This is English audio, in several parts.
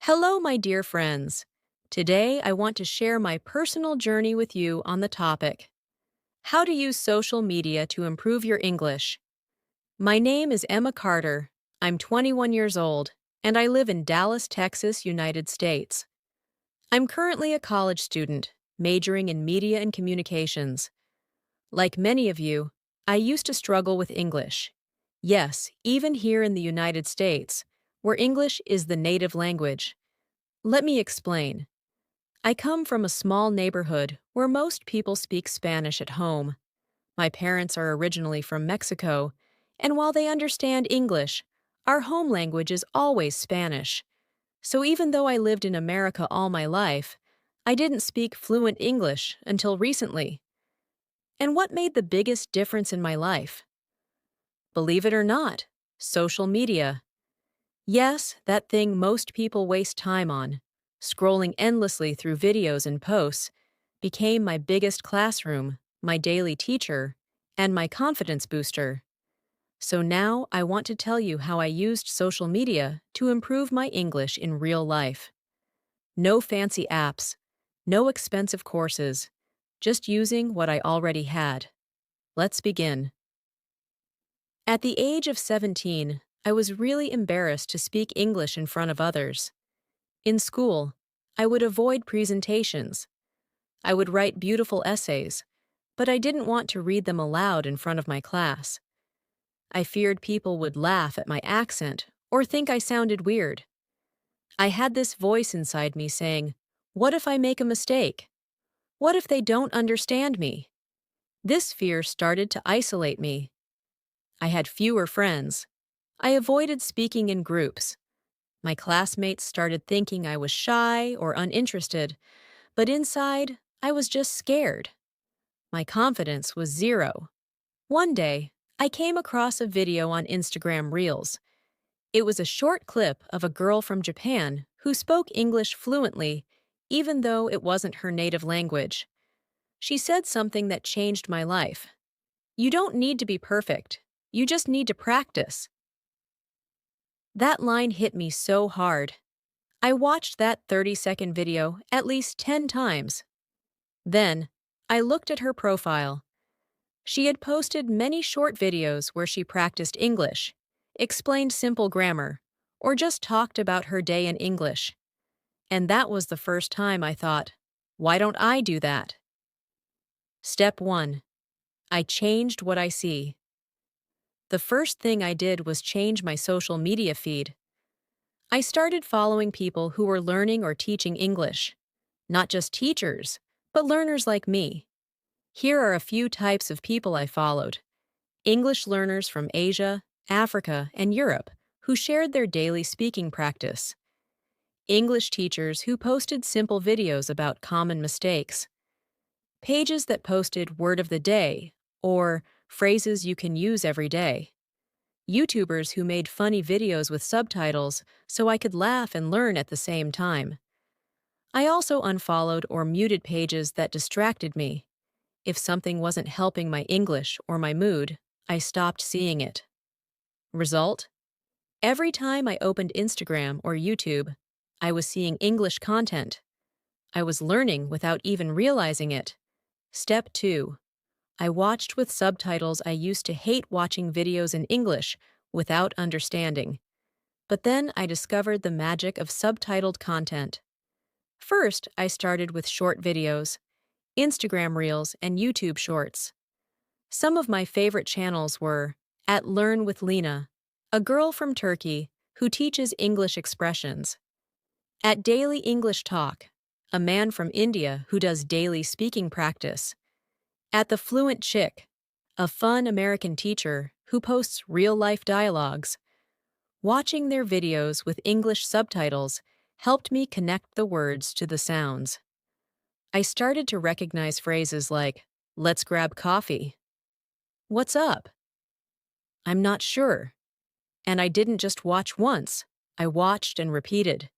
Hello, my dear friends. Today, I want to share my personal journey with you on the topic how to use social media to improve your English. My name is Emma Carter. I'm 21 years old, and I live in Dallas, Texas, United States. I'm currently a college student, majoring in media and communications. Like many of you, I used to struggle with English. Yes, even here in the United States, where English is the native language. Let me explain. I come from a small neighborhood where most people speak Spanish at home. My parents are originally from Mexico, and while they understand English, our home language is always Spanish. So even though I lived in America all my life, I didn't speak fluent English until recently. And what made the biggest difference in my life? Believe it or not, social media. Yes, that thing most people waste time on, scrolling endlessly through videos and posts, became my biggest classroom, my daily teacher, and my confidence booster. So now I want to tell you how I used social media to improve my English in real life. No fancy apps, no expensive courses, just using what I already had. Let's begin. At the age of 17, I was really embarrassed to speak English in front of others. In school, I would avoid presentations. I would write beautiful essays, but I didn't want to read them aloud in front of my class. I feared people would laugh at my accent or think I sounded weird. I had this voice inside me saying, "What if I make a mistake? What if they don't understand me?" This fear started to isolate me. I had fewer friends. I avoided speaking in groups. My classmates started thinking I was shy or uninterested, but inside, I was just scared. My confidence was zero. One day, I came across a video on Instagram Reels. It was a short clip of a girl from Japan who spoke English fluently, even though it wasn't her native language. She said something that changed my life. You don't need to be perfect. You just need to practice. That line hit me so hard. I watched that 30-second video at least 10 times. Then, I looked at her profile. She had posted many short videos where she practiced English, explained simple grammar, or just talked about her day in English. And that was the first time I thought, why don't I do that? Step 1. I changed what I see. The first thing I did was change my social media feed. I started following people who were learning or teaching English. Not just teachers, but learners like me. Here are a few types of people I followed. English learners from Asia, Africa, and Europe who shared their daily speaking practice. English teachers who posted simple videos about common mistakes. Pages that posted word of the day or phrases you can use every day. YouTubers who made funny videos with subtitles so I could laugh and learn at the same time. I also unfollowed or muted pages that distracted me. If something wasn't helping my English or my mood, I stopped seeing it. Result? Every time I opened Instagram or YouTube, I was seeing English content. I was learning without even realizing it. Step 2. I watched with subtitles. I used to hate watching videos in English without understanding. But then I discovered the magic of subtitled content. First, I started with short videos, Instagram Reels, and YouTube Shorts. Some of my favorite channels were at Learn with Lena, a girl from Turkey who teaches English expressions; at Daily English Talk, a man from India who does daily speaking practice; at The Fluent Chick, a fun American teacher who posts real-life dialogues. Watching their videos with English subtitles helped me connect the words to the sounds. I started to recognize phrases like, "Let's grab coffee." "What's up?" "I'm not sure." And I didn't just watch once, I watched and repeated.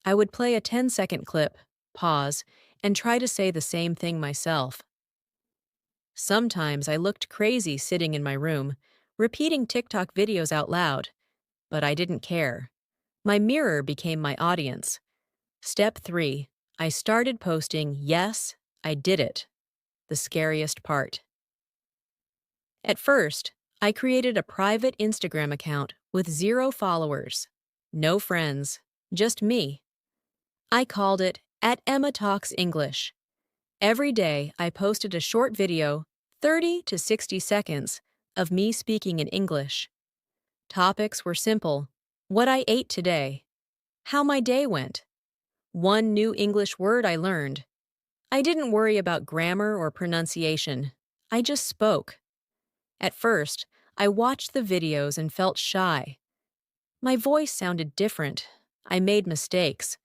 I would play a 10-second clip, pause, and try to say the same thing myself. Sometimes I looked crazy sitting in my room, repeating TikTok videos out loud, but I didn't care. My mirror became my audience. Step 3. I started posting, "Yes, I did it," the scariest part. At first, I created a private Instagram account with 0 followers. No friends, just me. I called it at Emma Talks English. Every day, I posted a short video, 30 to 60 seconds, of me speaking in English. Topics were simple: what I ate today, how my day went, one new English word I learned. I didn't worry about grammar or pronunciation. I just spoke. At first, I watched the videos and felt shy. My voice sounded different. I made mistakes.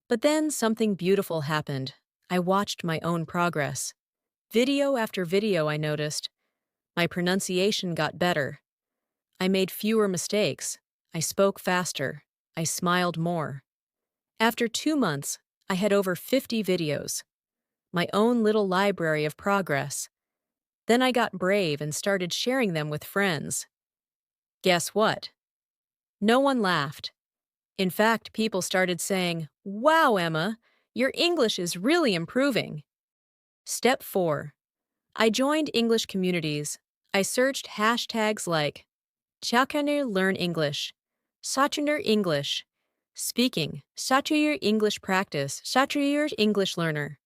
But then something beautiful happened. I watched my own progress. Video after video, I noticed. My pronunciation got better. I made fewer mistakes. I spoke faster. I smiled more. After 2 months, I had over 50 videos. My own little library of progress. Then I got brave and started sharing them with friends. Guess what? No one laughed. In fact, people started saying, "Wow, Emma, your English is really improving." Step 4. I joined English communities. I searched hashtags like Chakaner Learn English, Satuner English, Speaking, Satuyer English Practice, Satuyer English Learner.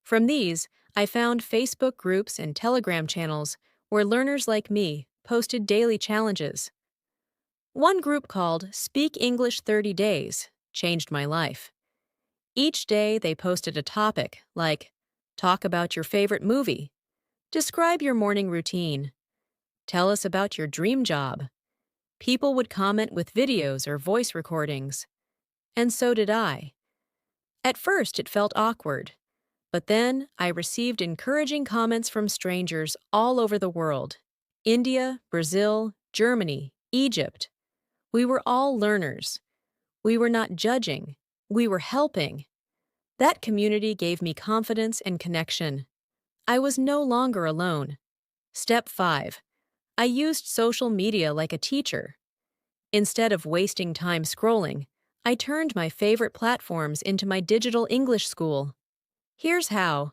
From these, I found Facebook groups and Telegram channels where learners like me posted daily challenges. One group called Speak English 30 Days changed my life. Each day they posted a topic like, talk about your favorite movie, describe your morning routine, tell us about your dream job. People would comment with videos or voice recordings. And so did I. At first it felt awkward, but then I received encouraging comments from strangers all over the world: India, Brazil, Germany, Egypt. We were all learners. We were not judging. We were helping. That community gave me confidence and connection. I was no longer alone. Step 5. I used social media like a teacher. Instead of wasting time scrolling, I turned my favorite platforms into my digital English school. Here's how.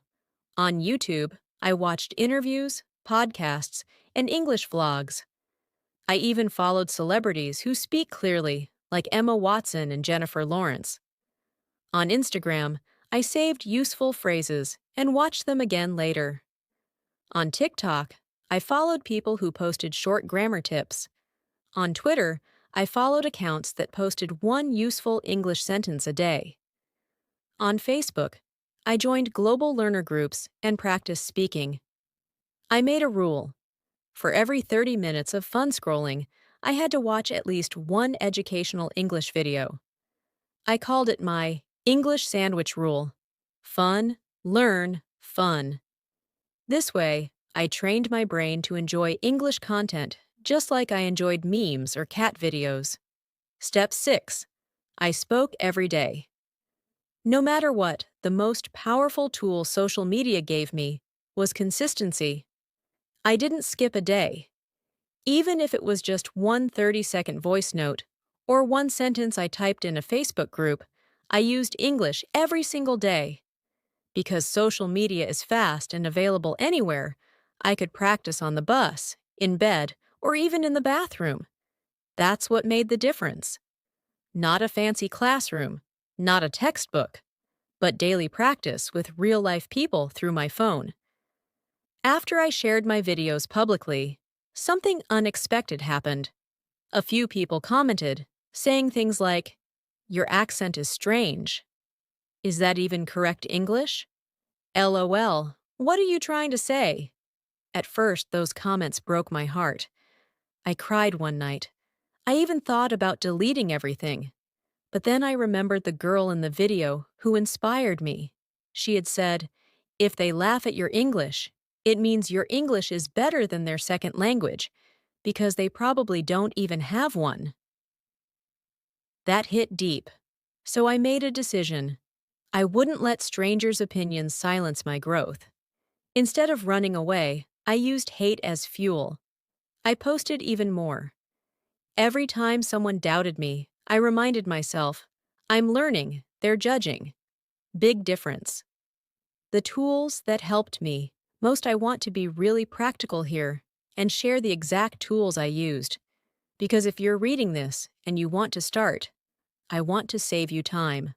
On YouTube, I watched interviews, podcasts, and English vlogs. I even followed celebrities who speak clearly, like Emma Watson and Jennifer Lawrence. On Instagram, I saved useful phrases and watched them again later. On TikTok, I followed people who posted short grammar tips. On Twitter, I followed accounts that posted one useful English sentence a day. On Facebook, I joined global learner groups and practiced speaking. I made a rule. For every 30 minutes of fun scrolling, I had to watch at least one educational English video. I called it my English sandwich rule. Fun, learn, fun. This way, I trained my brain to enjoy English content just like I enjoyed memes or cat videos. Step 6. I spoke every day. No matter what, the most powerful tool social media gave me was consistency. I didn't skip a day. Even if it was just one 30-second voice note or one sentence I typed in a Facebook group, I used English every single day. Because social media is fast and available anywhere, I could practice on the bus, in bed, or even in the bathroom. That's what made the difference. Not a fancy classroom, not a textbook, but daily practice with real-life people through my phone. After I shared my videos publicly, something unexpected happened. A few people commented, saying things like, "Your accent is strange. Is that even correct English? LOL, what are you trying to say?" At first, those comments broke my heart. I cried one night. I even thought about deleting everything. But then I remembered the girl in the video who inspired me. She had said, "If they laugh at your English, it means your English is better than their second language, because they probably don't even have one." That hit deep. So I made a decision. I wouldn't let strangers' opinions silence my growth. Instead of running away, I used hate as fuel. I posted even more. Every time someone doubted me, I reminded myself, I'm learning, they're judging. Big difference. The tools that helped me. Most I want to be really practical here and share the exact tools I used. Because if you're reading this and you want to start, I want to save you time.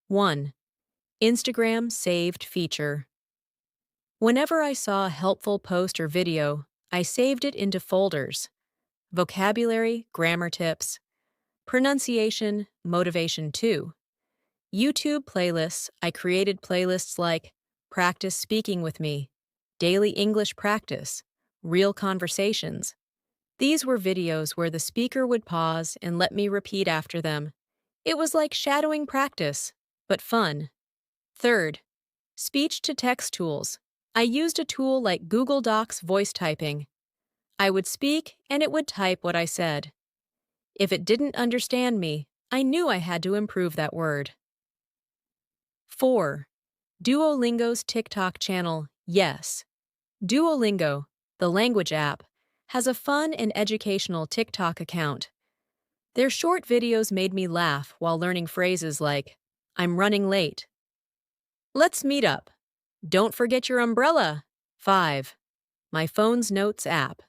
1. Instagram Saved feature. Whenever I saw a helpful post or video, I saved it into folders: vocabulary, grammar tips, pronunciation, motivation too. YouTube playlists, I created playlists like Practice Speaking with Me, Daily English Practice, Real Conversations. These were videos where the speaker would pause and let me repeat after them. It was like shadowing practice, but fun. Third, speech to text tools. I used a tool like Google Docs voice typing. I would speak and it would type what I said. If it didn't understand me, I knew I had to improve that word. 4. Duolingo's TikTok channel, Yes. Duolingo, the language app, has a fun and educational TikTok account. Their short videos made me laugh while learning phrases like, I'm running late. Let's meet up. Don't forget your umbrella. 5. My phone's notes app.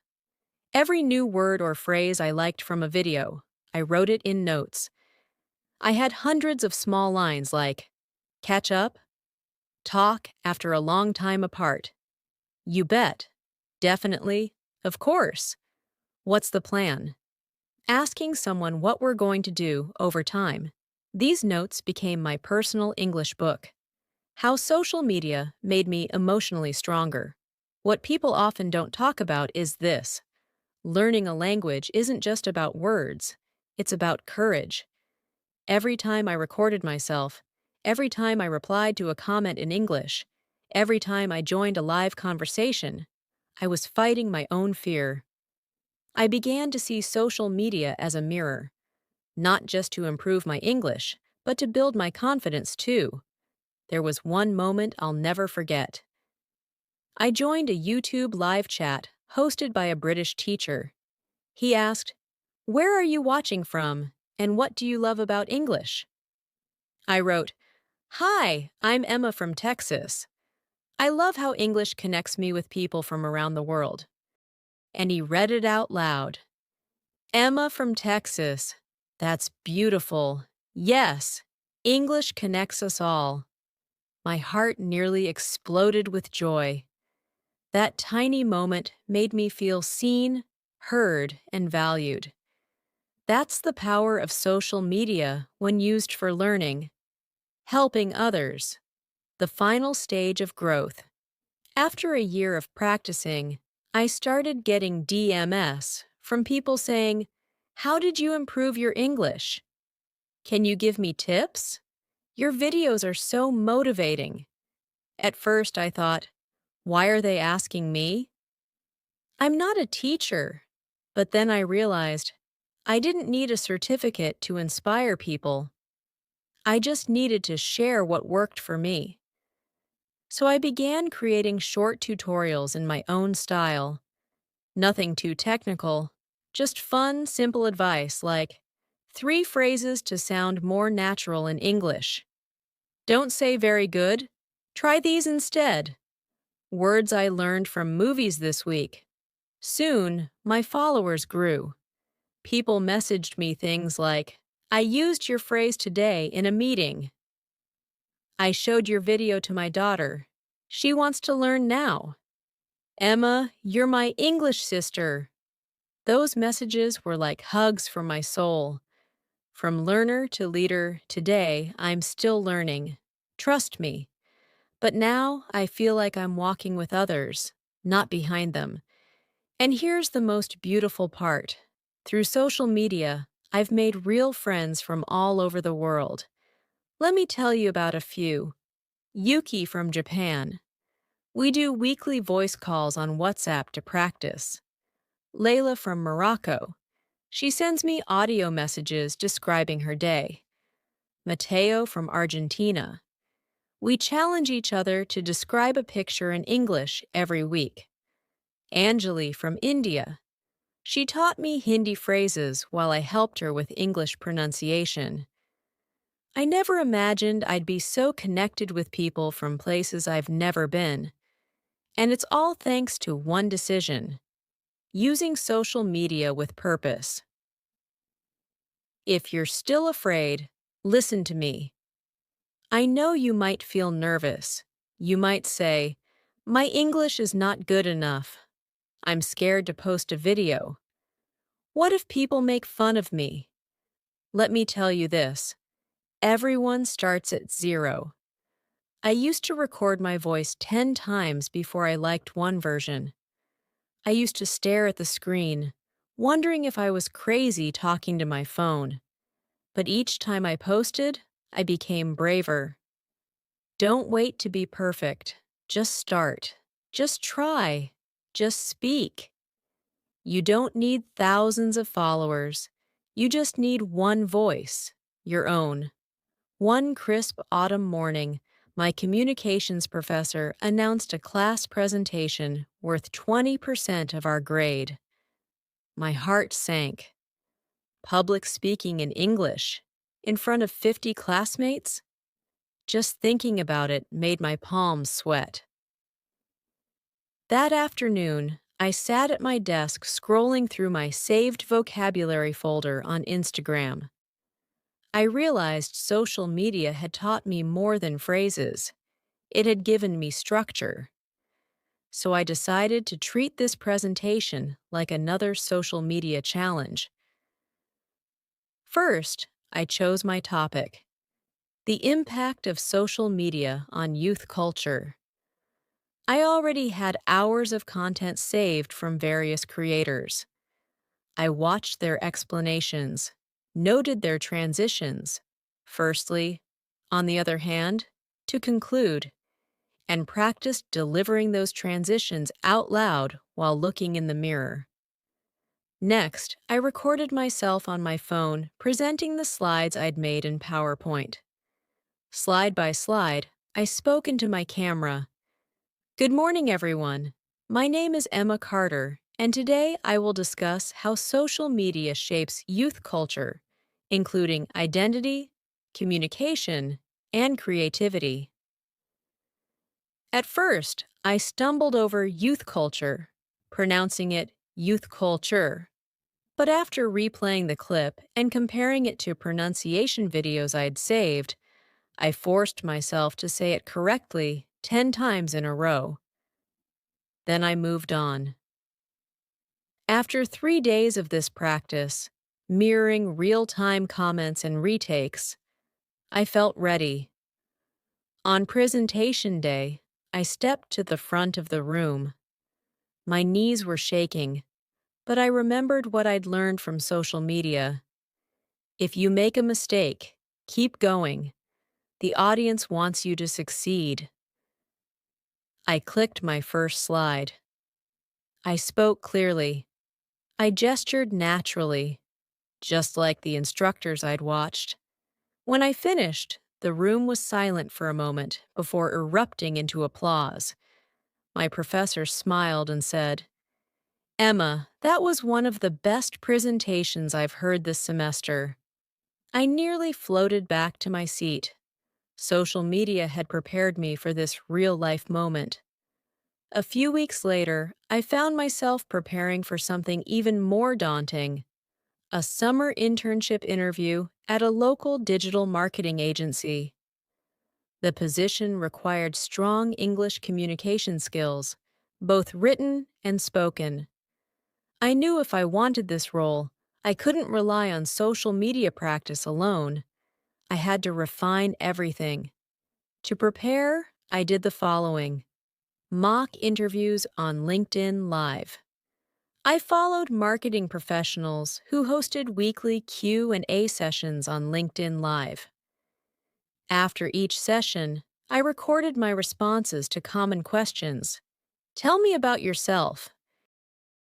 Every new word or phrase I liked from a video, I wrote it in notes. I had hundreds of small lines like, catch up, talk after a long time apart, you bet, definitely, of course, what's the plan? Asking someone what we're going to do over time. These notes became my personal English book. How social media made me emotionally stronger. What people often don't talk about is this: learning a language isn't just about words, it's about courage. Every time I recorded myself, every time I replied to a comment in English, every time I joined a live conversation, I was fighting my own fear. I began to see social media as a mirror, not just to improve my English, but to build my confidence too. There was one moment I'll never forget. I joined a YouTube live chat hosted by a British teacher. He asked, "Where are you watching from, and what do you love about English?" I wrote, "Hi, I'm Emma from Texas. I love how English connects me with people from around the world." And he read it out loud. Emma from Texas. That's beautiful. Yes, English connects us all. My heart nearly exploded with joy. That tiny moment made me feel seen, heard, and valued. That's the power of social media when used for learning. Helping others. The final stage of growth. After a year of practicing, I started getting DMS from people saying, "How did you improve your English? Can you give me tips? Your videos are so motivating." At first I thought, why are they asking me? I'm not a teacher. But then I realized I didn't need a certificate to inspire people. I just needed to share what worked for me. So I began creating short tutorials in my own style. Nothing too technical, just fun, simple advice like 3 phrases to sound more natural in English. Don't say very good. Try these instead. Words I learned from movies this week. Soon, my followers grew. People messaged me things like, I used your phrase today in a meeting. I showed your video to my daughter. She wants to learn now. Emma, you're my English sister. Those messages were like hugs from my soul. From learner to leader, today I'm still learning. Trust me. But now I feel like I'm walking with others, not behind them. And here's the most beautiful part. Through social media, I've made real friends from all over the world. Let me tell you about a few. Yuki from Japan. We do weekly voice calls on WhatsApp to practice. Layla from Morocco. She sends me audio messages describing her day. Mateo from Argentina. We challenge each other to describe a picture in English every week. Anjali from India. She taught me Hindi phrases while I helped her with English pronunciation. I never imagined I'd be so connected with people from places I've never been. And it's all thanks to one decision: using social media with purpose. If you're still afraid, listen to me. I know you might feel nervous. You might say, "My English is not good enough. I'm scared to post a video. What if people make fun of me?" Let me tell you this: everyone starts at zero. I used to record my voice 10 times before I liked one version. I used to stare at the screen, wondering if I was crazy talking to my phone. But each time I posted, I became braver. Don't wait to be perfect. Just start. Just try. Just speak. You don't need thousands of followers. You just need one voice, your own. One crisp autumn morning, my communications professor announced a class presentation worth 20% of our grade. My heart sank. Public speaking in English, in front of 50 classmates? Just thinking about it made my palms sweat. That afternoon, I sat at my desk scrolling through my saved vocabulary folder on Instagram. I realized social media had taught me more than phrases. It had given me structure. So I decided to treat this presentation like another social media challenge. First, I chose my topic: the impact of social media on youth culture. I already had hours of content saved from various creators. I watched their explanations, noted their transitions, firstly, on the other hand, to conclude, and practiced delivering those transitions out loud while looking in the mirror. Next, I recorded myself on my phone presenting the slides I'd made in PowerPoint. Slide by slide, I spoke into my camera. Good morning, everyone. My name is Emma Carter, and today I will discuss how social media shapes youth culture, including identity, communication, and creativity. At first, I stumbled over youth culture, pronouncing it youth culture. But after replaying the clip and comparing it to pronunciation videos I'd saved, I forced myself to say it correctly 10 times in a row. Then I moved on. After 3 days of this practice, mirroring real-time comments and retakes, I felt ready. On presentation day, I stepped to the front of the room. My knees were shaking, but I remembered what I'd learned from social media. If you make a mistake, keep going. The audience wants you to succeed. I clicked my first slide. I spoke clearly. I gestured naturally, just like the instructors I'd watched. When I finished, the room was silent for a moment before erupting into applause. My professor smiled and said, "Emma, that was one of the best presentations I've heard this semester." I nearly floated back to my seat. Social media had prepared me for this real-life moment. A few weeks later, I found myself preparing for something even more daunting: a summer internship interview at a local digital marketing agency. The position required strong English communication skills, both written and spoken. I knew if I wanted this role, I couldn't rely on social media practice alone. I had to refine everything. To prepare, I did the following: mock interviews on LinkedIn Live. I followed marketing professionals who hosted weekly Q&A sessions on LinkedIn Live. After each session, I recorded my responses to common questions. Tell me about yourself.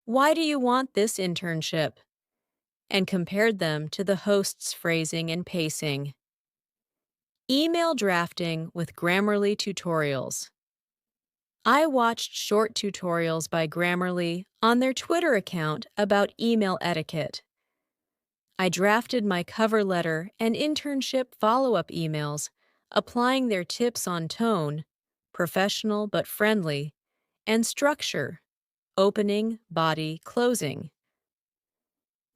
Why do you want this internship? And compared them to the host's phrasing and pacing. Email drafting with Grammarly tutorials. I watched short tutorials by Grammarly on their Twitter account about email etiquette. I drafted my cover letter and internship follow-up emails, applying their tips on tone, professional but friendly, and structure, opening, body, closing.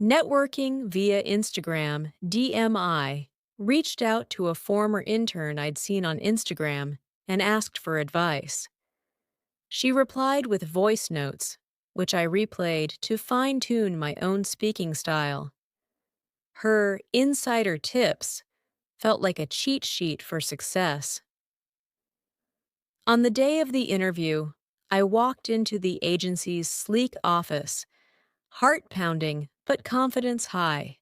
Networking via Instagram, DMI, reached out to a former intern I'd seen on Instagram and asked for advice. She replied with voice notes, which I replayed to fine-tune my own speaking style. Her insider tips felt like a cheat sheet for success. On the day of the interview, I walked into the agency's sleek office, heart pounding but confidence high.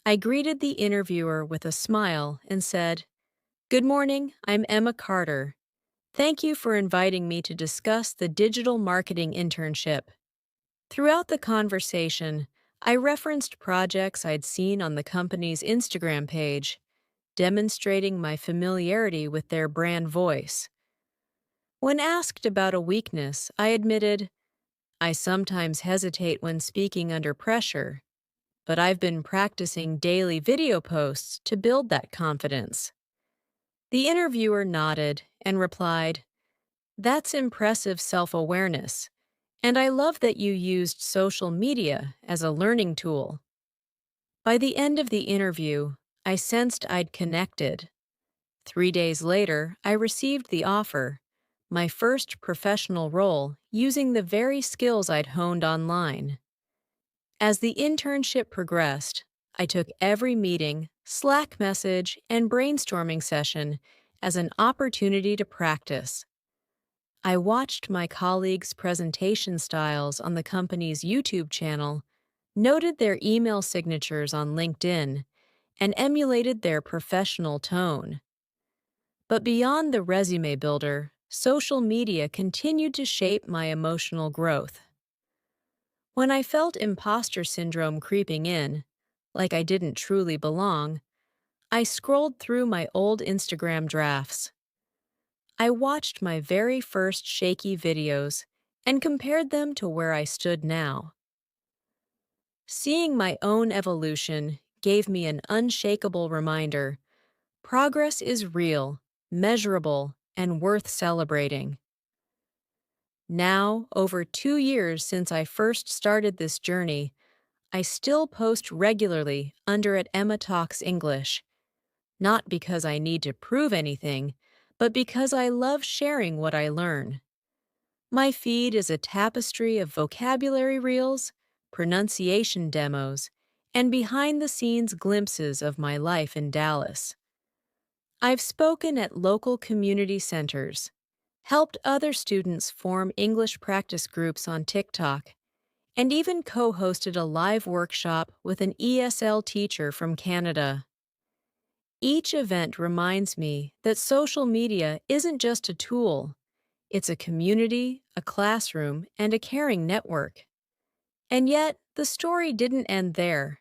I greeted the interviewer with a smile and said, "Good morning, I'm Emma Carter. Thank you for inviting me to discuss the digital marketing internship." Throughout the conversation, I referenced projects I'd seen on the company's Instagram page, demonstrating my familiarity with their brand voice. When asked about a weakness, I admitted, "I sometimes hesitate when speaking under pressure, but I've been practicing daily video posts to build that confidence." The interviewer nodded and replied, "That's impressive self-awareness, and I love that you used social media as a learning tool." By the end of the interview, I sensed I'd connected. 3 days later, I received the offer, my first professional role using the very skills I'd honed online. As the internship progressed, I took every meeting, Slack message, and brainstorming session as an opportunity to practice. I watched my colleagues' presentation styles on the company's YouTube channel, noted their email signatures on LinkedIn, and emulated their professional tone. But beyond the resume builder, social media continued to shape my emotional growth. When I felt imposter syndrome creeping in, like I didn't truly belong, I scrolled through my old Instagram drafts. I watched my very first shaky videos and compared them to where I stood now. Seeing my own evolution gave me an unshakable reminder: progress is real, measurable, and worth celebrating. Now, over 2 years since I first started this journey, I still post regularly under at Emma Talks English, not because I need to prove anything, but because I love sharing what I learn. My feed is a tapestry of vocabulary reels, pronunciation demos, and behind-the-scenes glimpses of my life in Dallas. I've spoken at local community centers, helped other students form English practice groups on TikTok, and even co-hosted a live workshop with an ESL teacher from Canada. Each event reminds me that social media isn't just a tool, it's a community, a classroom, and a caring network. And yet, the story didn't end there.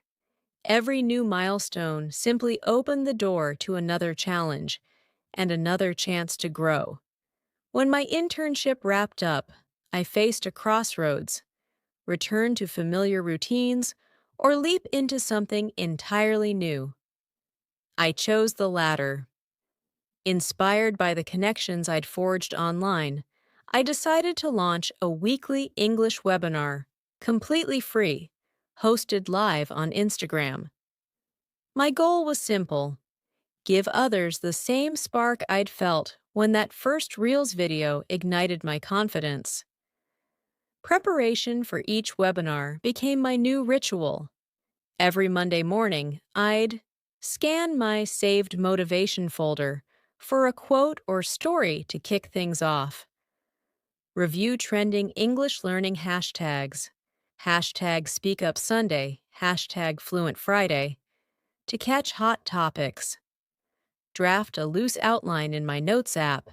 Every new milestone simply opened the door to another challenge and another chance to grow. When my internship wrapped up, I faced a crossroads: return to familiar routines, or leap into something entirely new. I chose the latter. Inspired by the connections I'd forged online, I decided to launch a weekly English webinar, completely free, hosted live on Instagram. My goal was simple: give others the same spark I'd felt when that first Reels video ignited my confidence. Preparation for each webinar became my new ritual. Every Monday morning, I'd scan my saved motivation folder for a quote or story to kick things off, review trending English learning hashtags, #SpeakUpSunday, #FluentFriday, to catch hot topics, draft a loose outline in my Notes app,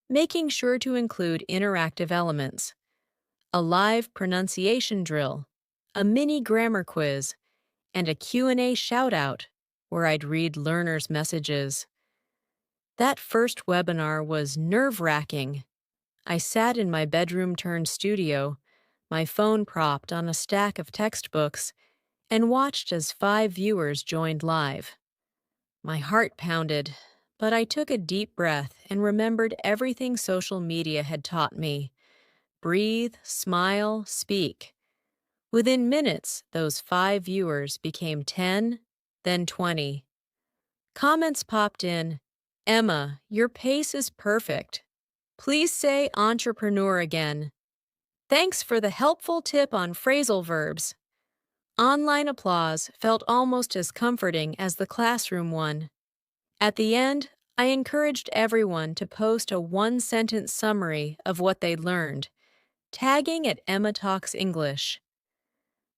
making sure to include interactive elements, a live pronunciation drill, a mini grammar quiz, and a Q&A shout-out where I'd read learners' messages. That first webinar was nerve-wracking. I sat in my bedroom turned studio, my phone propped on a stack of textbooks, and watched as 5 viewers joined live. My heart pounded, but I took a deep breath and remembered everything social media had taught me. Breathe, smile, speak. Within minutes, those 5 viewers became 10, then 20. Comments popped in. Emma, your pace is perfect. Please say entrepreneur again. Thanks for the helpful tip on phrasal verbs. Online applause felt almost as comforting as the classroom one. At the end, I encouraged everyone to post a one-sentence summary of what they'd learned, tagging at Emma Talks English.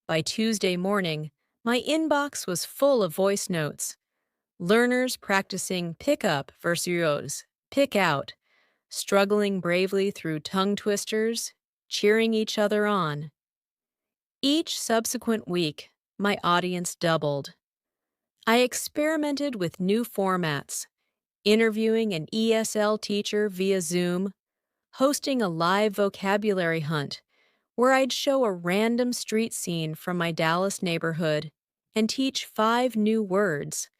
By Tuesday morning, my inbox was full of voice notes. Learners practicing pick up versus pick out, struggling bravely through tongue twisters, cheering each other on. Each subsequent week, my audience doubled. I experimented with new formats, interviewing an ESL teacher via Zoom, hosting a live vocabulary hunt where I'd show a random street scene from my Dallas neighborhood and teach 5 new words,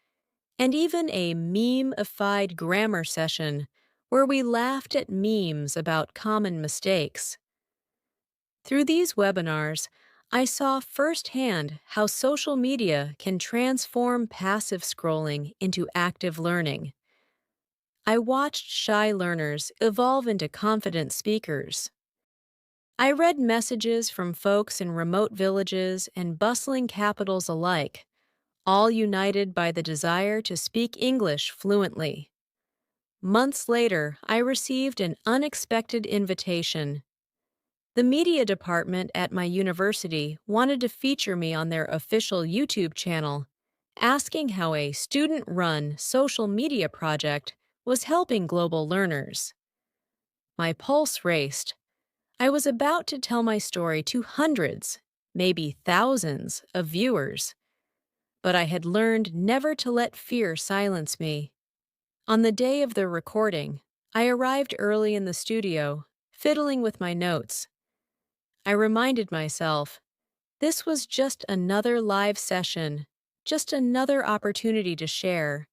and even a meme-ified grammar session where we laughed at memes about common mistakes. Through these webinars, I saw firsthand how social media can transform passive scrolling into active learning. I watched shy learners evolve into confident speakers. I read messages from folks in remote villages and bustling capitals alike, all united by the desire to speak English fluently. Months later, I received an unexpected invitation. The media department at my university wanted to feature me on their official YouTube channel, asking how a student-run social media project was helping global learners. My pulse raced. I was about to tell my story to hundreds, maybe thousands, of viewers, but I had learned never to let fear silence me. On the day of the recording, I arrived early in the studio, fiddling with my notes. I reminded myself, this was just another live session, just another opportunity to share.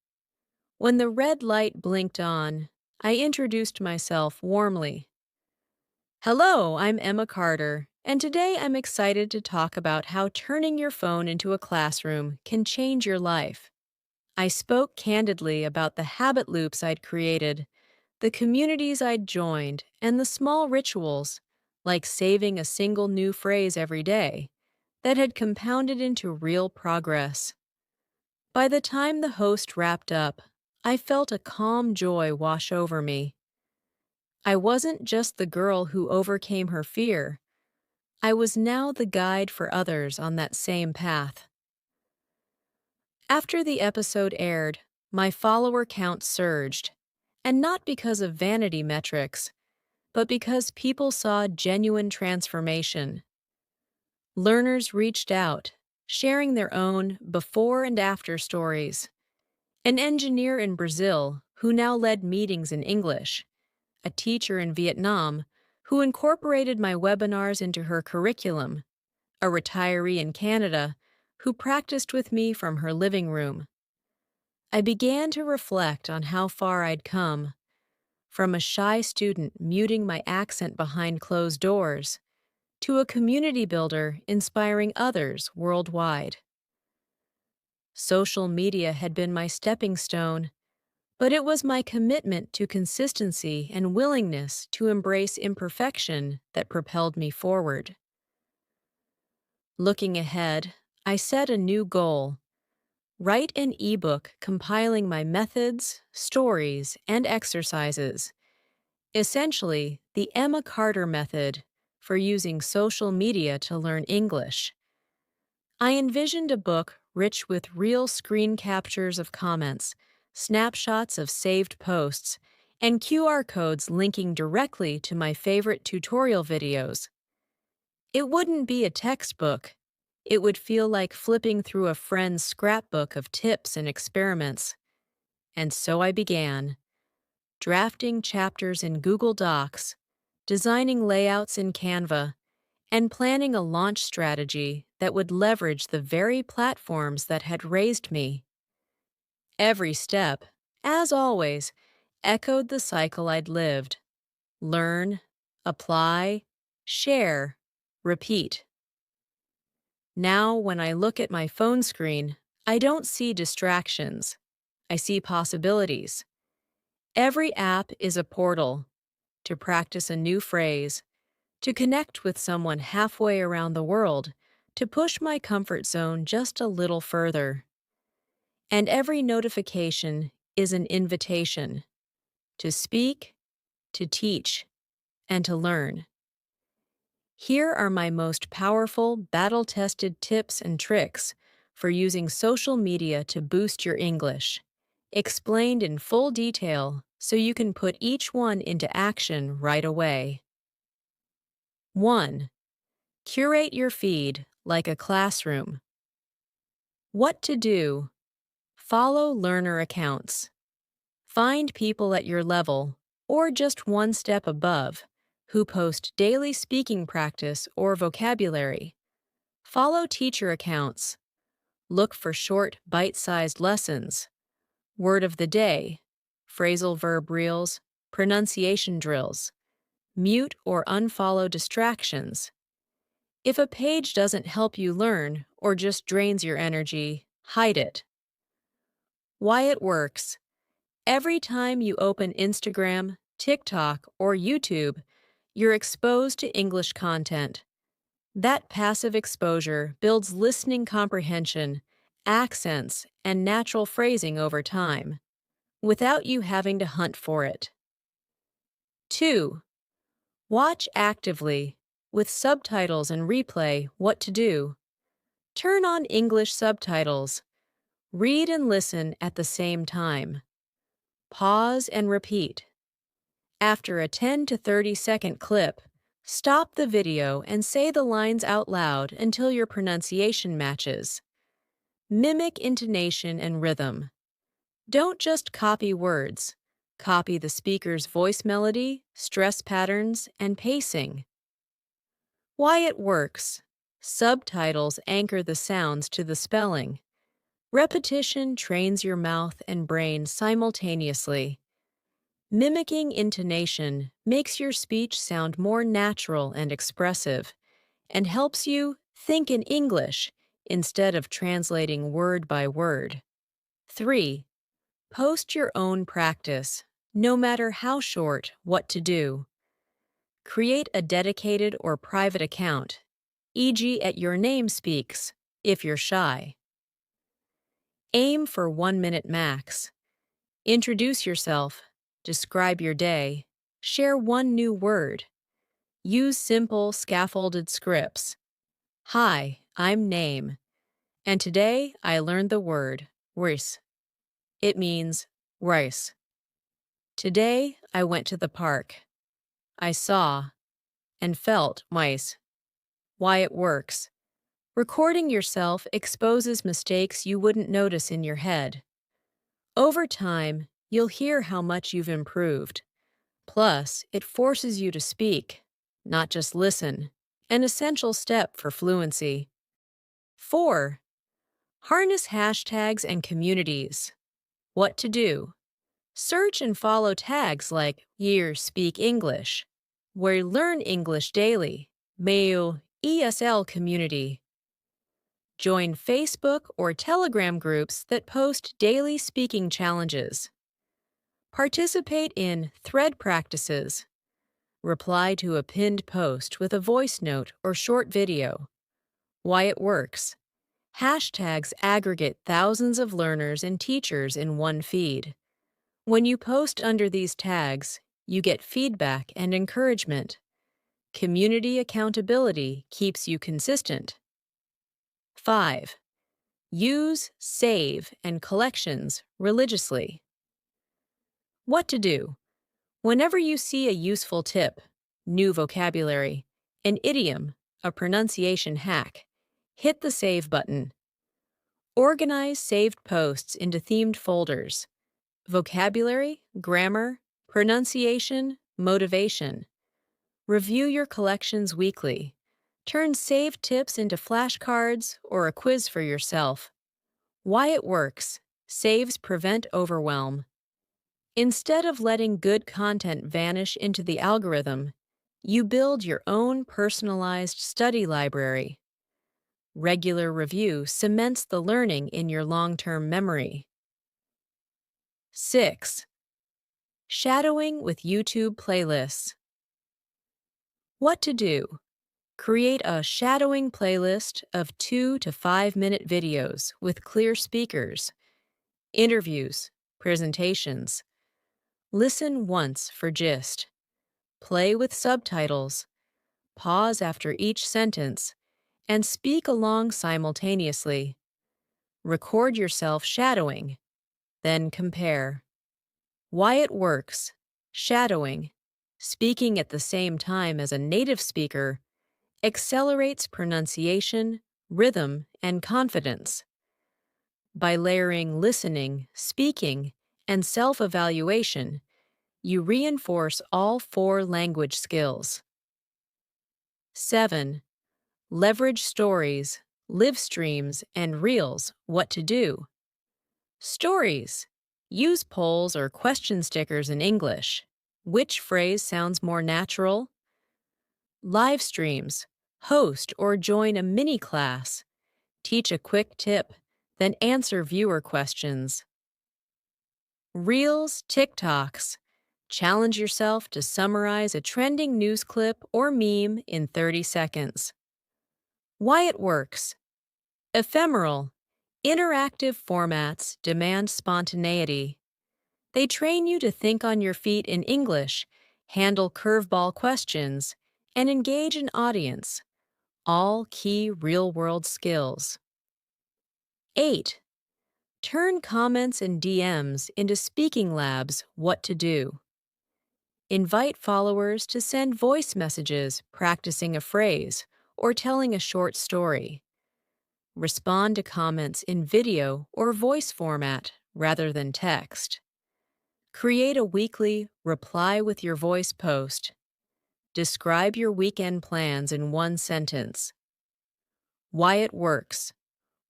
When the red light blinked on, I introduced myself warmly. Hello, I'm Emma Carter, and today I'm excited to talk about how turning your phone into a classroom can change your life. I spoke candidly about the habit loops I'd created, the communities I'd joined, and the small rituals, like saving a single new phrase every day, that had compounded into real progress. By the time the host wrapped up, I felt a calm joy wash over me. I wasn't just the girl who overcame her fear. I was now the guide for others on that same path. After the episode aired, my follower count surged, and not because of vanity metrics, but because people saw genuine transformation. Learners reached out, sharing their own before and after stories. An engineer in Brazil who now led meetings in English, a teacher in Vietnam who incorporated my webinars into her curriculum, a retiree in Canada who practiced with me from her living room. I began to reflect on how far I'd come, from a shy student muting my accent behind closed doors, to a community builder inspiring others worldwide. Social media had been my stepping stone, but it was my commitment to consistency and willingness to embrace imperfection that propelled me forward. Looking ahead, I set a new goal: write an ebook compiling my methods, stories, and exercises, essentially the Emma Carter method for using social media to learn English. I envisioned a book rich with real screen captures of comments, snapshots of saved posts, and QR codes linking directly to my favorite tutorial videos. It wouldn't be a textbook. It would feel like flipping through a friend's scrapbook of tips and experiments. And so I began, drafting chapters in Google Docs, designing layouts in Canva, and planning a launch strategy that would leverage the very platforms that had raised me. Every step, as always, echoed the cycle I'd lived: learn, apply, share, repeat. Now, when I look at my phone screen, I don't see distractions. I see possibilities. Every app is a portal to practice a new phrase, to connect with someone halfway around the world, to push my comfort zone just a little further. And every notification is an invitation to speak, to teach, and to learn. Here are my most powerful, battle-tested tips and tricks for using social media to boost your English, explained in full detail so you can put each one into action right away. 1. Curate your feed like a classroom. What to do? Follow learner accounts. Find people at your level, or just one step above, who post daily speaking practice or vocabulary. Follow teacher accounts. Look for short, bite-sized lessons. Word of the day, phrasal verb reels, pronunciation drills. Mute or unfollow distractions. If a page doesn't help you learn or just drains your energy, hide it. Why it works. Every time you open Instagram, TikTok, or YouTube, you're exposed to English content. That passive exposure builds listening comprehension, accents, and natural phrasing over time, without you having to hunt for it. 2. Watch actively, with subtitles and replay. What to do? Turn on English subtitles. Read and listen at the same time. Pause and repeat. After a 10 to 30-second clip, stop the video and say the lines out loud until your pronunciation matches. Mimic intonation and rhythm. Don't just copy words. Copy the speaker's voice melody, stress patterns, and pacing. Why it works. Subtitles anchor the sounds to the spelling. Repetition trains your mouth and brain simultaneously. Mimicking intonation makes your speech sound more natural and expressive, and helps you think in English instead of translating word by word. 3. Post your own practice, no matter how short. What to do? Create a dedicated or private account, e.g. at Your Name Speaks, if you're shy. Aim for 1 minute max. Introduce yourself, describe your day, share one new word. Use simple, scaffolded scripts. Hi, I'm Name, and today I learned the word rice. It means rice. Today I went to the park. I saw and felt mice. Why it works. Recording yourself exposes mistakes you wouldn't notice in your head. Over time, you'll hear how much you've improved. Plus, it forces you to speak, not just listen, an essential step for fluency. 4. Harness hashtags and communities. What to do? Search and follow tags like Year Speak English, where Learn English Daily, Mail ESL Community. Join Facebook or Telegram groups that post daily speaking challenges. Participate in thread practices. Reply to a pinned post with a voice note or short video. Why it works. Hashtags aggregate thousands of learners and teachers in one feed. When you post under these tags, you get feedback and encouragement. Community accountability keeps you consistent. 5. Use, save, and collections religiously. What to do? Whenever you see a useful tip, new vocabulary, an idiom, a pronunciation hack, hit the save button. Organize saved posts into themed folders: vocabulary, grammar, pronunciation, motivation. Review your collections weekly. Turn saved tips into flashcards or a quiz for yourself. Why it works. Saves prevent overwhelm. Instead of letting good content vanish into the algorithm, you build your own personalized study library. Regular review cements the learning in your long-term memory. 6. Shadowing with YouTube playlists. What to do? Create a shadowing playlist of 2 to 5 minute videos with clear speakers, interviews, presentations. Listen once for gist. Play with subtitles. Pause after each sentence and speak along simultaneously. Record yourself shadowing, then compare. Why it works. Shadowing, speaking at the same time as a native speaker, accelerates pronunciation, rhythm, and confidence. By layering listening, speaking, and self-evaluation, you reinforce all 4 language skills. 7. Leverage stories, live streams, and reels. What to do. Stories. Use polls or question stickers in English. Which phrase sounds more natural? Live streams. Host or join a mini class. Teach a quick tip, then answer viewer questions. Reels, TikToks. Challenge yourself to summarize a trending news clip or meme in 30 seconds. Why it works. Ephemeral. Interactive formats demand spontaneity. They train you to think on your feet in English, handle curveball questions, and engage an audience. All key real-world skills. 8. Turn comments and DMs into speaking labs. What to do. Invite followers to send voice messages practicing a phrase or telling a short story. Respond to comments in video or voice format rather than text. Create a weekly reply with your voice post. Describe your weekend plans in 1 sentence. Why it works.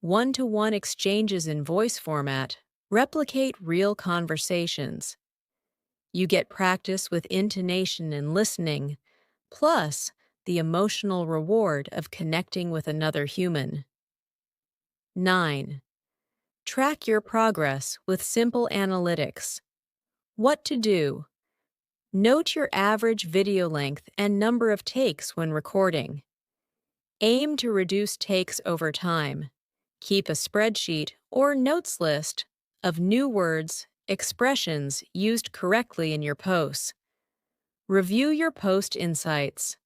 One-to-one exchanges in voice format replicate real conversations. You get practice with intonation and listening, plus the emotional reward of connecting with another human. 9. Track your progress with simple analytics. What to do. Note your average video length and number of takes when recording. Aim to reduce takes over time. Keep a spreadsheet or notes list of new words, expressions used correctly in your posts. Review your post insights.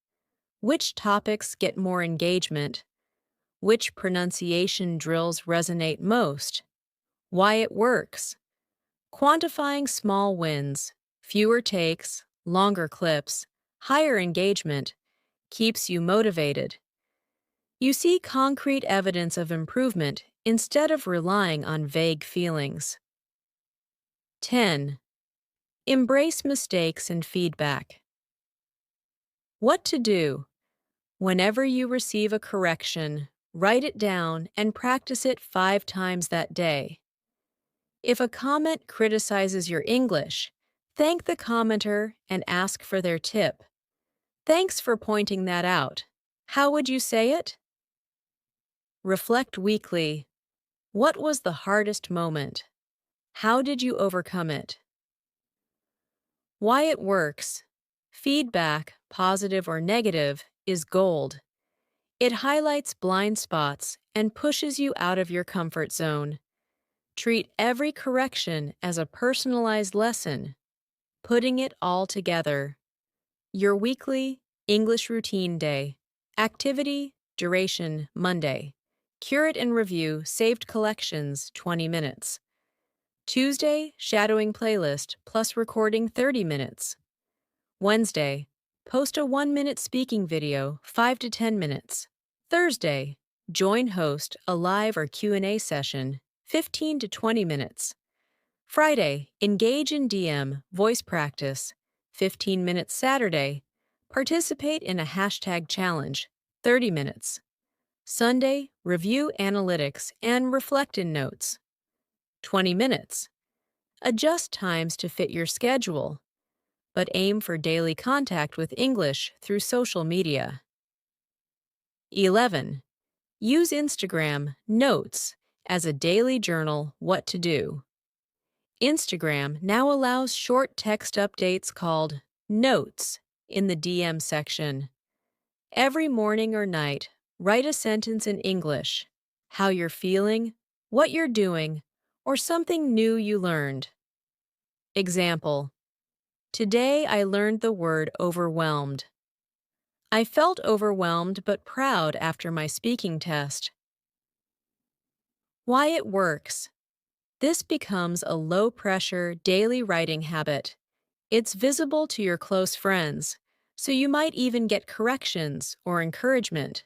Which topics get more engagement? Which pronunciation drills resonate most? Why it works. Quantifying small wins, fewer takes, longer clips, higher engagement, keeps you motivated. You see concrete evidence of improvement instead of relying on vague feelings. 10. Embrace mistakes and feedback. What to do. Whenever you receive a correction, write it down and practice it 5 times that day. If a comment criticizes your English, thank the commenter and ask for their tip. Thanks for pointing that out. How would you say it? Reflect weekly. What was the hardest moment? How did you overcome it? Why it works. Feedback, positive or negative, is gold. It highlights blind spots and pushes you out of your comfort zone. Treat every correction as a personalized lesson, putting it all together. Your weekly English routine day. Activity, duration, Monday. Curate and review saved collections, 20 minutes. Tuesday, shadowing playlist plus recording 30 minutes. Wednesday, post a 1-minute speaking video, 5 to 10 minutes. Thursday, join host a live or Q&A session, 15 to 20 minutes. Friday, engage in DM, voice practice, 15 minutes Saturday, Participate in a hashtag challenge, 30 minutes. Sunday, review analytics and reflect in notes, 20 minutes. Adjust times to fit your schedule, but aim for daily contact with English through social media. 11. Use Instagram Notes as a daily journal what to do. Instagram now allows short text updates called Notes in the DM section. Every morning or night, write a sentence in English, how you're feeling, what you're doing, or something new you learned. Example: Today I learned the word overwhelmed. I felt overwhelmed but proud after my speaking test. Why it works. This becomes a low-pressure daily writing habit. It's visible to your close friends, so you might even get corrections or encouragement.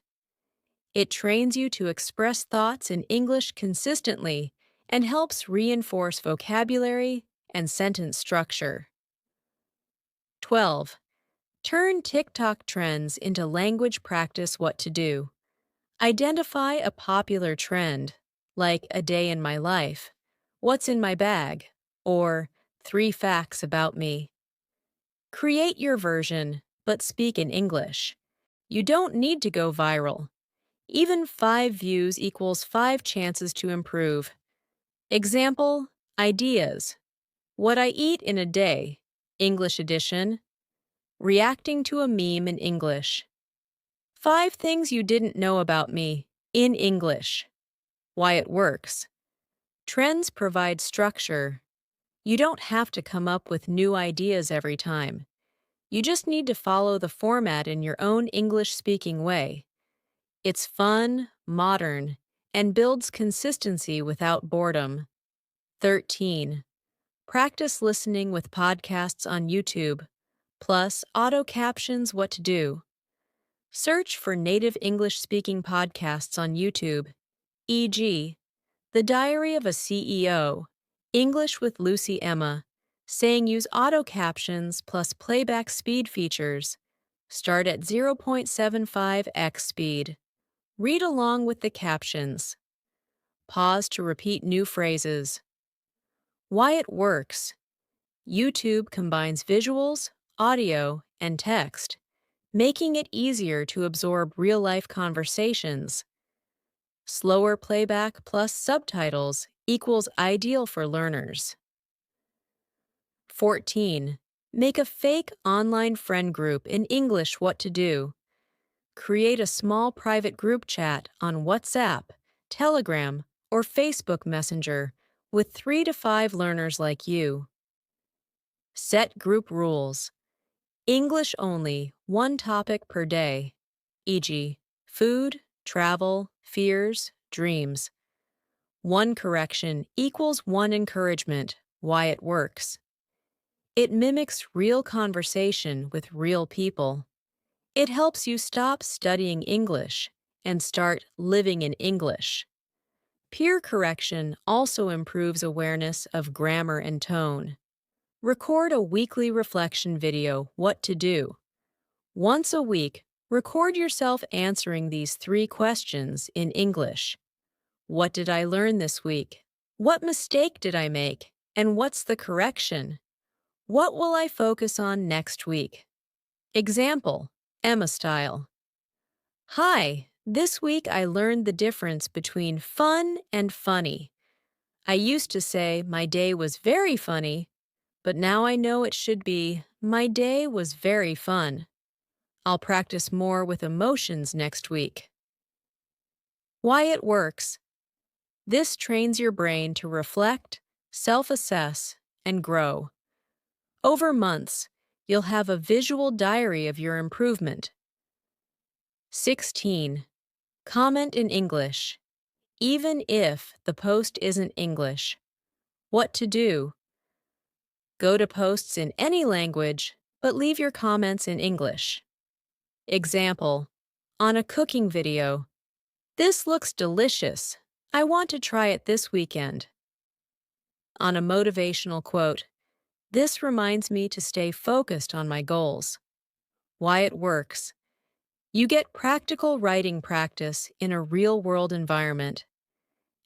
It trains you to express thoughts in English consistently and helps reinforce vocabulary and sentence structure. 12. Turn TikTok trends into language practice what to do. Identify a popular trend, like a day in my life, what's in my bag, or 3 facts about me. Create your version, but speak in English. You don't need to go viral. Even 5 views equals 5 chances to improve. Example, ideas. What I eat in a day, English edition. Reacting to a meme in English. 5 things you didn't know about me, in English. Why it works. Trends provide structure. You don't have to come up with new ideas every time. You just need to follow the format in your own English-speaking way. It's fun, modern, and builds consistency without boredom. 13. Practice listening with podcasts on YouTube, plus auto captions what to do. Search for native English-speaking podcasts on YouTube, e.g., The Diary of a CEO, English with Lucy Emma, saying use auto captions plus playback speed features. Start at 0.75x speed. Read along with the captions. Pause to repeat new phrases. Why it works. YouTube combines visuals, audio, and text, making it easier to absorb real-life conversations. Slower playback plus subtitles equals ideal for learners. 14. Make a fake online friend group in English what to do. Create a small private group chat on WhatsApp, Telegram, or Facebook Messenger with 3 to 5 learners like you. Set group rules. English only, 1 topic per day, e.g., food, travel, fears, dreams. 1 correction equals 1 encouragement, why it works. It mimics real conversation with real people. It helps you stop studying English and start living in English. Peer correction also improves awareness of grammar and tone. Record a weekly reflection video, what to do. Once a week, record yourself answering these 3 questions in English. What did I learn this week? What mistake did I make? And what's the correction? What will I focus on next week? Example, Emma style. Hi, this week I learned the difference between fun and funny. I used to say my day was very funny, but now I know it should be my day was very fun. I'll practice more with emotions next week. Why it works. This trains your brain to reflect, self-assess, and grow. Over months, you'll have a visual diary of your improvement. 16. Comment in English, even if the post isn't English. What to do? Go to posts in any language, but leave your comments in English. Example, on a cooking video. This looks delicious. I want to try it this weekend. On a motivational quote. This reminds me to stay focused on my goals. Why it works. You get practical writing practice in a real-world environment.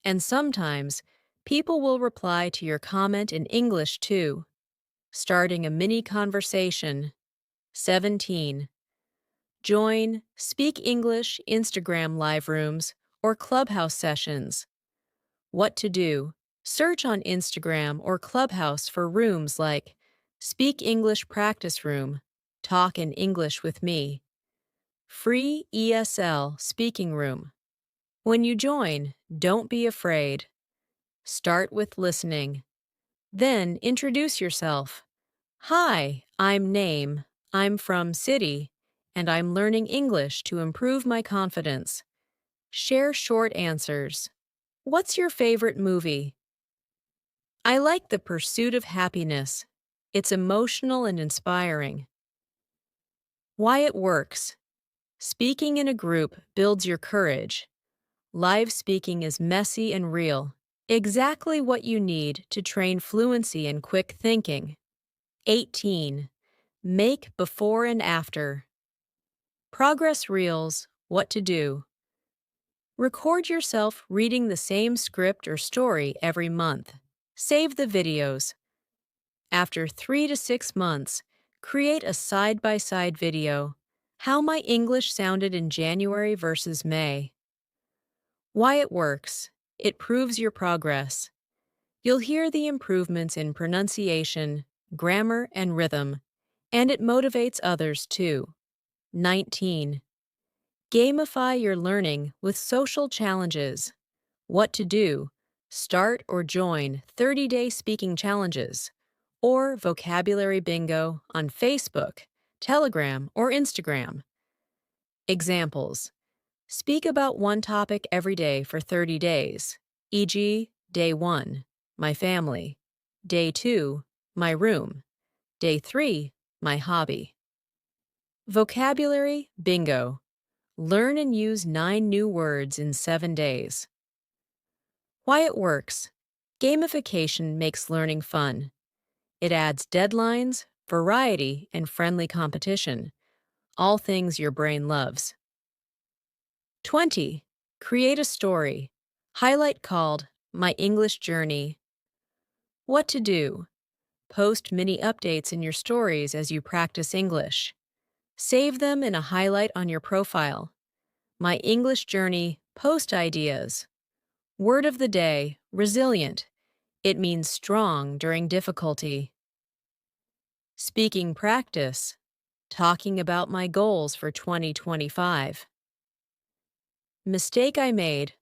And sometimes, people will reply to your comment in English too, starting a mini conversation. 17. Join Speak English Instagram live rooms or Clubhouse sessions. What to do. Search on Instagram or Clubhouse for rooms like Speak English Practice Room, Talk in English with Me, Free ESL Speaking Room. When you join, don't be afraid. Start with listening. Then introduce yourself. Hi, I'm Name. I'm from City, and I'm learning English to improve my confidence. Share short answers. What's your favorite movie? I like The Pursuit of Happiness. It's emotional and inspiring. Why it works. Speaking in a group builds your courage. Live speaking is messy and real. Exactly what you need to train fluency and quick thinking. 18. Make before and after. Progress reels. What to do. Record yourself reading the same script or story every month. Save the videos. After 3 to 6 months, create a side-by-side video. How my English sounded in January versus May. Why it works. It proves your progress. You'll hear the improvements in pronunciation, grammar, and rhythm, and it motivates others too. 19. Gamify your learning with social challenges. What to do. Start or join 30-day speaking challenges or vocabulary bingo on Facebook, Telegram, or Instagram. Examples. Speak about one topic every day for 30 days, e.g., Day 1, my family, Day 2, my room, Day 3, my hobby. Vocabulary bingo. Learn and use 9 new words in 7 days. Why it works. Gamification makes learning fun. It adds deadlines, variety, and friendly competition, all things your brain loves. 20. Create a story. Highlight called My English Journey. What to do. Post mini updates in your stories as you practice English. Save them in a highlight on your profile. My English Journey post ideas. Word of the day, resilient. It means strong during difficulty. Speaking practice. Talking about my goals for 2025. Mistake I made.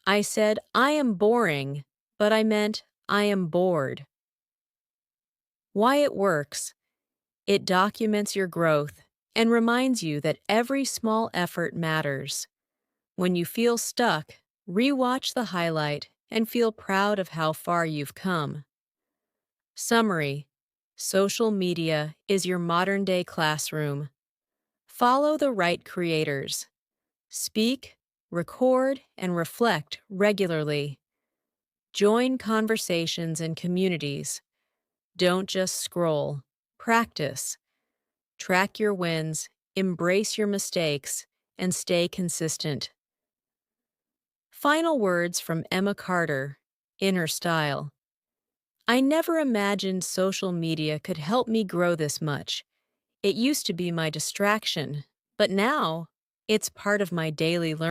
I said, I am boring, but I meant, I am bored. Why it works. It documents your growth and reminds you that every small effort matters. When you feel stuck, rewatch the highlight and feel proud of how far you've come. Summary. Social media is your modern-day classroom. Follow the right creators. Speak, record, and reflect regularly. Join conversations and communities. Don't just scroll. Practice. Track your wins, embrace your mistakes, and stay consistent. Final words from Emma Carter, Inner Style. I never imagined social media could help me grow this much. It used to be my distraction, but now it's part of my daily learning.